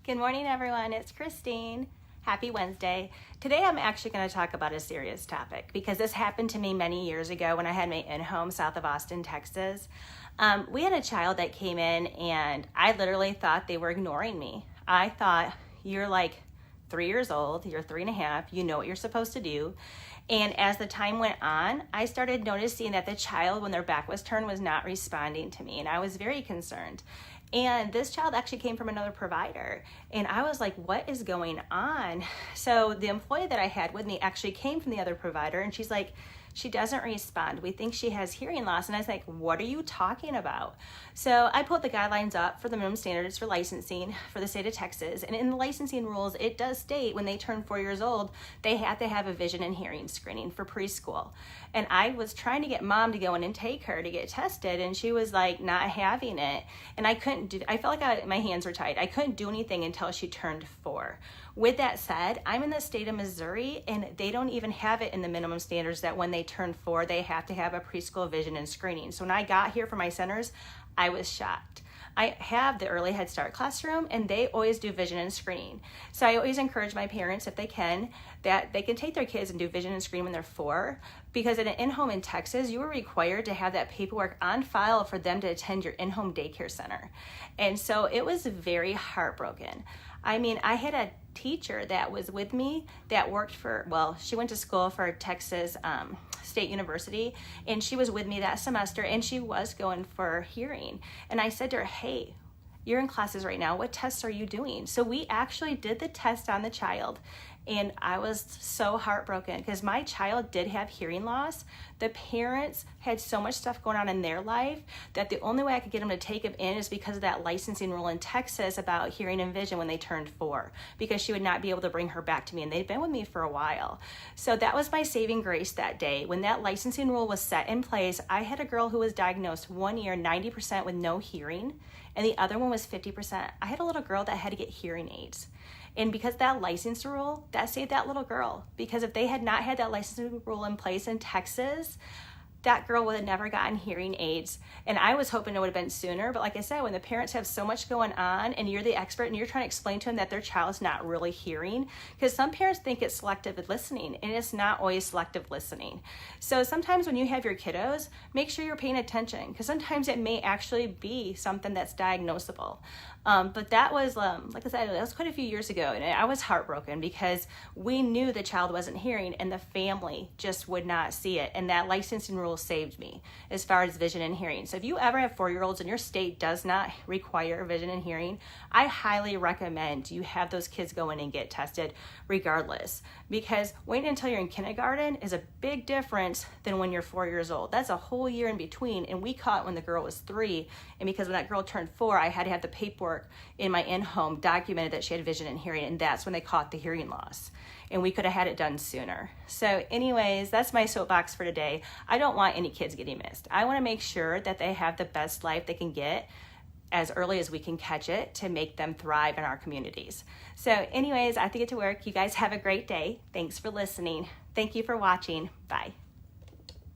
Good morning, everyone. It's Christine. Happy Wednesday. Today I'm actually going to talk about a serious topic because this happened to me many years ago when I had my in-home south of Austin, Texas. We had a child that came in and I literally thought they were ignoring me. I thought, you're like 3 years old, you're 3.5, you know what you're supposed to do. And as the time went on, I started noticing that the child, when their back was turned, was not responding to me, and I was very concerned. And this child actually came from another provider, and I was like, what is going on? So the employee that I had with me actually came from the other provider, and she's like, she doesn't respond. We think she has hearing loss. And I was like, what are you talking about? So I pulled the guidelines up for the minimum standards for licensing for the state of Texas. And in the licensing rules, it does state when they turn 4 years old, they have to have a vision and hearing screening for preschool. And I was trying to get mom to go in and take her to get tested, and she was like not having it. And I couldn't do, I felt like my hands were tied. I couldn't do anything until she turned 4. With that said, I'm in the state of Missouri, and they don't even have it in the minimum standards that when they turn 4, they have to have a preschool vision and screening. So when I got here for my centers, I was shocked. I have the early Head Start classroom, and they always do vision and screening. So I always encourage my parents, if they can, that they can take their kids and do vision and screening when they're 4, because in an in-home in Texas, you are required to have that paperwork on file for them to attend your in-home daycare center. And so it was very heartbroken. I mean, I had a teacher that was with me that worked for, well, she went to school for Texas State University, and she was with me that semester, and she was going for hearing. And I said to her, hey, you're in classes right now. What tests are you doing? So we actually did the test on the child, and I was so heartbroken because my child did have hearing loss. The parents had so much stuff going on in their life that the only way I could get them to take him in is because of that licensing rule in Texas about hearing and vision when they turned 4, because she would not be able to bring her back to me, and they'd been with me for a while. So that was my saving grace that day. When that licensing rule was set in place, I had a girl who was diagnosed 1 year 90% with no hearing, and the other one was 50%. I had a little girl that had to get hearing aids. And because that license rule, that saved that little girl. Because if they had not had that licensing rule in place in Texas, that girl would have never gotten hearing aids. And I was hoping it would have been sooner. But like I said, when the parents have so much going on and you're the expert and you're trying to explain to them that their child's not really hearing, because some parents think it's selective listening, and it's not always selective listening. So sometimes when you have your kiddos, make sure you're paying attention, because sometimes it may actually be something that's diagnosable. But that was, like I said, that was quite a few years ago, and I was heartbroken because we knew the child wasn't hearing and the family just would not see it. And that licensing rule saved me as far as vision and hearing. So if you ever have 4-year-olds and your state does not require vision and hearing, I highly recommend you have those kids go in and get tested regardless, because waiting until you're in kindergarten is a big difference than when you're 4 years old. That's a whole year in between, and we caught when the girl was 3, and because when that girl turned 4, I had to have the paperwork in my in-home documented that she had vision and hearing, and that's when they caught the hearing loss, and we could have had it done sooner. So anyways, that's my soapbox for today. I don't want any kids getting missed. I want to make sure that they have the best life they can get as early as we can catch it to make them thrive in our communities. So anyways, I have to get to work. You guys have a great day. Thanks for listening. Thank you for watching. Bye.